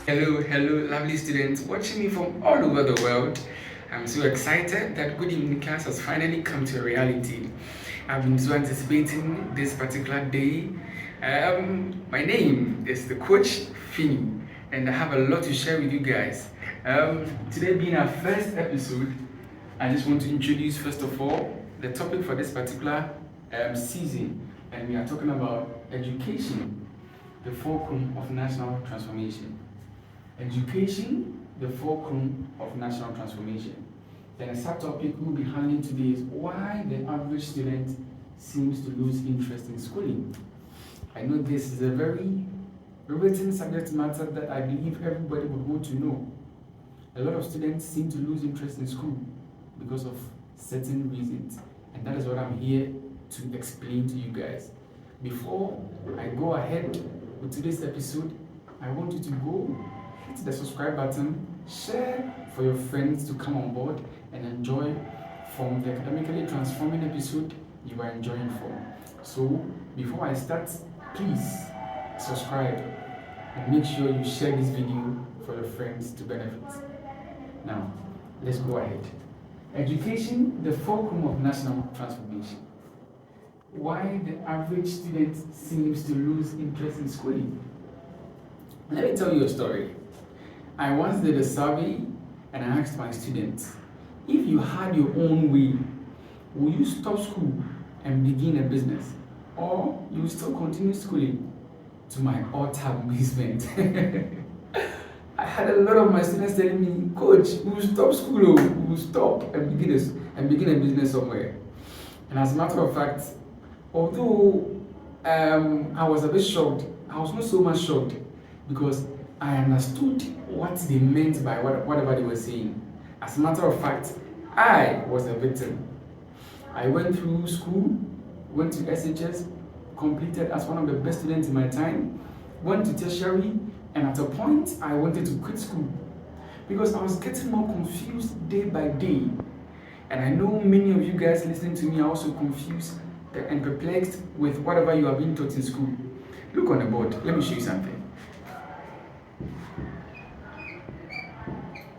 Hello, lovely students watching me from all over the world. I'm so excited that good evening class has finally come to a reality. I've been so anticipating this particular day. My name is the coach Finny, and I have a lot to share with you guys. Today being our first episode, I just want to introduce first of all the topic for this particular season, and we are talking about education, the fulcrum of national transformation. Education, the fulcrum of national transformation. Then a subtopic we'll be handling today is why the average student seems to lose interest in schooling. I know this is a very written subject matter that I believe everybody would want to know. A lot of students seem to lose interest in school because of certain reasons, and that is what I'm here to explain to you guys. Before I go ahead with today's episode, I want you to go hit the subscribe button, share for your friends to come on board and enjoy from the academically transforming episode you are enjoying from. So before I start, please subscribe and make sure you share this video for your friends to benefit. Now, let's go ahead. Education, the fulcrum of national transformation. Why the average student seems to lose interest in schooling. Let me tell you a story. I once did a survey and I asked my students, if you had your own way, will you stop school and begin a business, or you will still continue schooling? To my utter amazement, I had a lot of my students telling me, Coach, we will stop school, we will stop and begin a business somewhere. And as a matter of fact, although I was a bit shocked, I was not so much shocked because I understood what they meant by whatever they were saying. As a matter of fact, I was a victim. I went through school, went to SHS, completed as one of the best students in my time, went to tertiary, and at a point I wanted to quit school because I was getting more confused day by day. And I know many of you guys listening to me are also confused and perplexed with whatever you are being taught in school. Look on the board, let me show you something.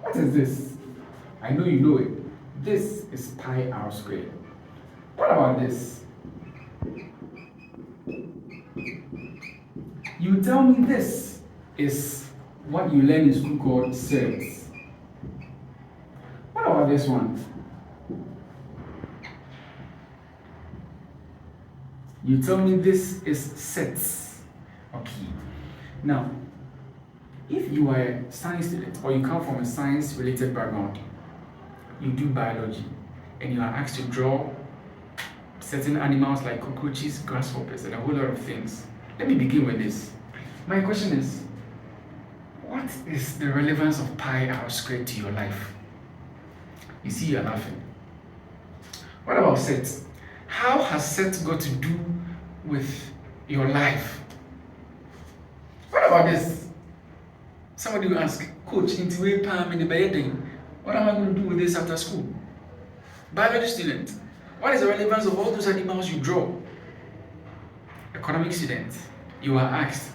What is this? I know you know it. This is pi r squared. What about this? You tell me this is what you learn in school called cells. What about this one? You tell me this is sets. Okay. Now, if you are a science student or you come from a science-related background, you do biology, and you are asked to draw certain animals like cockroaches, grasshoppers, and a whole lot of things. Let me begin with this. My question is, what is the relevance of pi r squared to your life? You see, you're laughing. What about sets? How has sets got to do with your life? What about this? Somebody will ask, Coach, into way palm in the bedding, what am I going to do with this after school? Biology student, what is the relevance of all those animals you draw? Economic student, you are asked,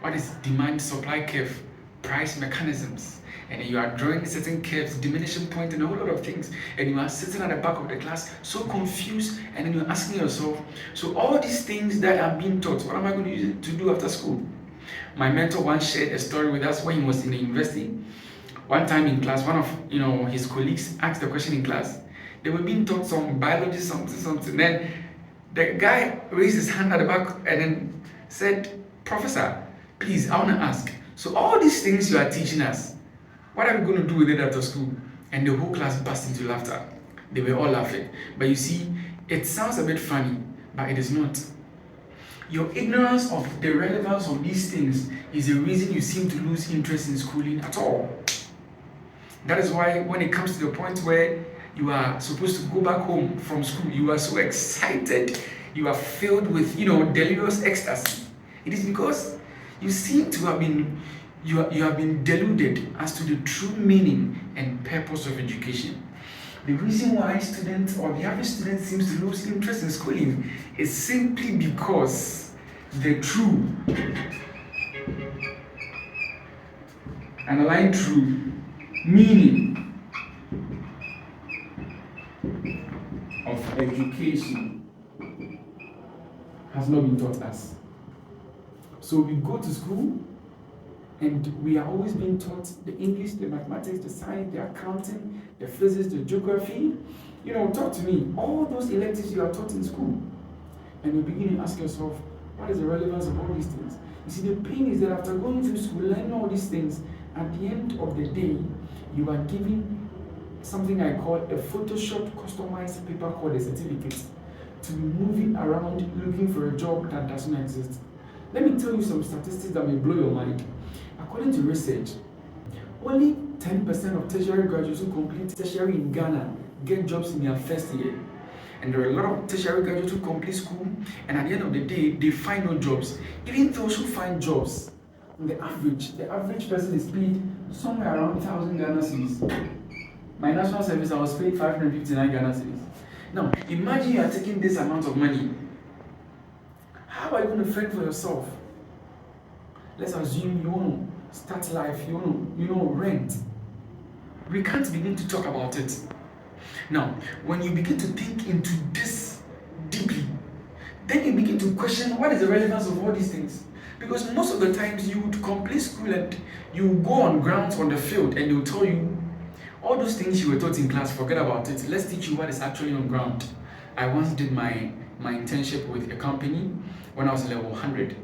what is demand supply curve, price mechanisms? And you are drawing certain curves, diminishing point, and a whole lot of things. And you are sitting at the back of the class, so confused, and then you're asking yourself, so all these things that I'm being taught, what am I going to do after school? My mentor once shared a story with us when he was in the university. One time in class, one of his colleagues asked a question in class. They were being taught some biology, something. Then the guy raised his hand at the back and then said, Professor, please, I want to ask. So all these things you are teaching us, what are we going to do with it after school? And the whole class burst into laughter. They were all laughing. But you see, it sounds a bit funny, but it is not. Your ignorance of the relevance of these things is the reason you seem to lose interest in schooling at all. That is why when it comes to the point where you are supposed to go back home from school, you are so excited, you are filled with delirious ecstasy. It is because you seem to have been you have been deluded as to the true meaning and purpose of education. The reason why students or the average student seems to lose interest in schooling is simply because the true Underline true. Meaning of education has not been taught us. So we go to school and we are always being taught the English, the mathematics, the science, the accounting, the physics, the geography. Talk to me. All those electives you are taught in school. And you begin to ask yourself, what is the relevance of all these things? You see, the pain is that after going through school, learning all these things, at the end of the day, you are given something I call a Photoshop customized paper called a certificate to be moving around looking for a job that does not exist. Let me tell you some statistics that may blow your mind. According to research, only 10% of tertiary graduates who complete tertiary in Ghana get jobs in their first year. And there are a lot of tertiary graduates who complete school, and at the end of the day, they find no jobs. Even those who find jobs, the average person is paid somewhere around 1,000 Ghana cedis. My national service, I was paid 559 Ghana cedis. Now, imagine you are taking this amount of money. How are you going to fend for yourself? Let's assume you want to start life, you want to rent. We can't begin to talk about it. Now, when you begin to think into this deeply, then you begin to question what is the relevance of all these things. Because most of the times you would complete school and you go on grounds on the field and they'll tell you all those things you were taught in class, forget about it. Let's teach you what is actually on ground. I once did my internship with a company when I was level 100.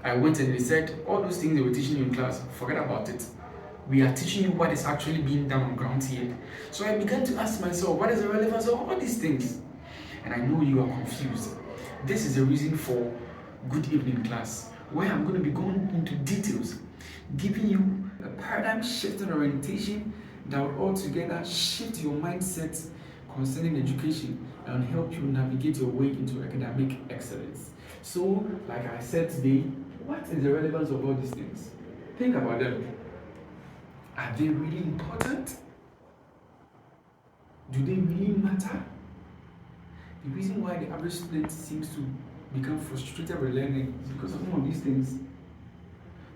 I went and they said, all those things they were teaching you in class, forget about it. We are teaching you what is actually being done on ground here. So I began to ask myself, what is the relevance of all these things? And I know you are confused. This is the reason for Good Evening class, where I'm going to be going into details, giving you a paradigm shifting orientation that will altogether shift your mindset concerning education and help you navigate your way into academic excellence. So, like I said today, what is the relevance of all these things? Think about them. Are they really important? Do they really matter? The reason why the average student seems to become frustrated with learning is because of some of these things.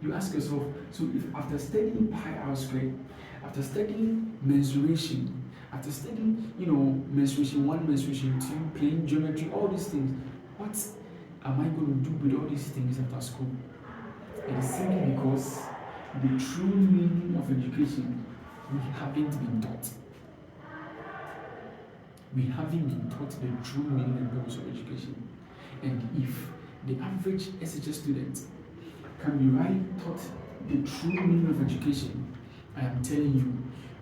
You ask yourself, so if after studying pi r squared, after studying mensuration, after studying, mensuration 1, mensuration 2, playing geometry, all these things, what am I going to do with all these things after school? It is simply because the true meaning of education, we haven't been taught. We haven't been taught the true meaning and purpose of education. And if the average SHS student can be rightly taught the true meaning of education, I am telling you,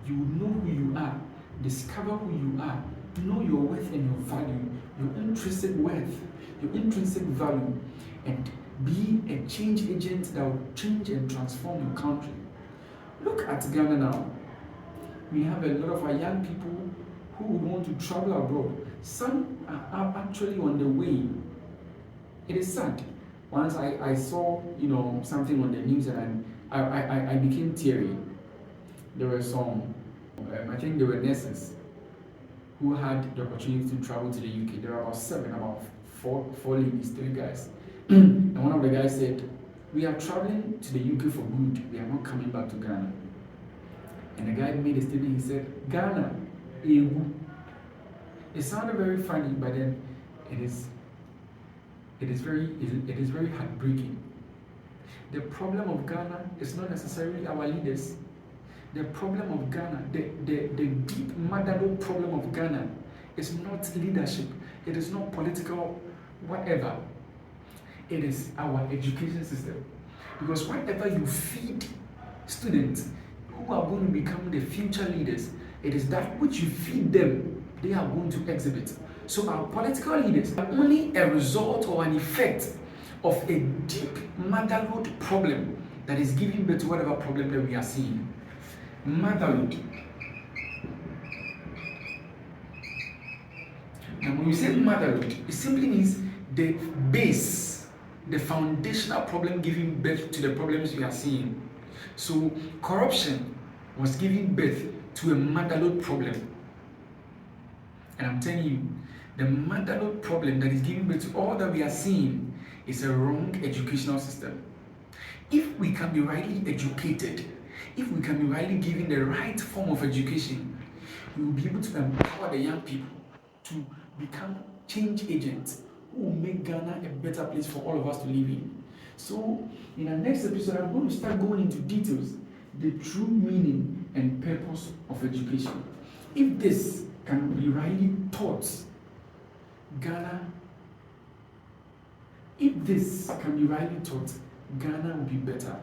you will know who you are, discover who you are, know your worth and your value, your intrinsic worth, your intrinsic value, and be a change agent that will change and transform your country. Look at Ghana now. We have a lot of our young people who would want to travel abroad. Some are actually on the way. It is sad. Once I saw, something on the news and I became teary. There were some, I think there were nurses who had the opportunity to travel to the UK. There were about four ladies, 3 guys. And one of the guys said, we are traveling to the UK for good. We are not coming back to Ghana. And the guy made a statement. He said, Ghana, egu. It sounded very funny, but then it is very heartbreaking. The problem of Ghana is not necessarily our leaders. The problem of Ghana, the deep motherlode problem of Ghana is not leadership. It is not political whatever. It is our education system. Because whatever you feed students who are going to become the future leaders, it is that which you feed them, they are going to exhibit. So our political leaders are only a result or an effect of a deep motherlode problem that is giving birth to whatever problem that we are seeing. Motherlode. And when you say motherlode, it simply means the base, the foundational problem giving birth to the problems we are seeing. So corruption was giving birth to a motherlode problem. And I'm telling you, the motherlode problem that is giving birth to all that we are seeing is a wrong educational system. If we can be rightly educated If we can be rightly given the right form of education, we will be able to empower the young people to become change agents who will make Ghana a better place for all of us to live in. So, in our next episode, I'm going to start going into details, the true meaning and purpose of education. If this can be rightly taught, Ghana will be better.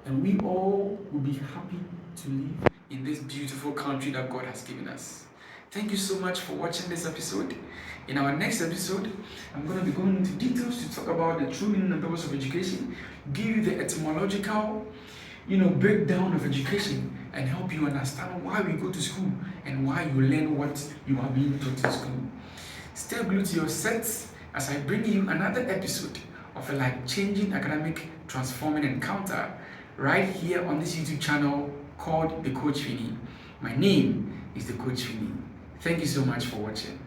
And we all will be happy to live in this beautiful country that God has given us. Thank you so much for watching this episode. In our next episode, I'm going to be going into details to talk about the true meaning and purpose of education, give you the etymological, breakdown of education, and help you understand why we go to school and why you learn what you are being taught in school. Stay glued to your sets as I bring you another episode of a life-changing academic transforming encounter right here on this YouTube channel called the Coach Fini. My name is the Coach Fini. Thank you so much for watching.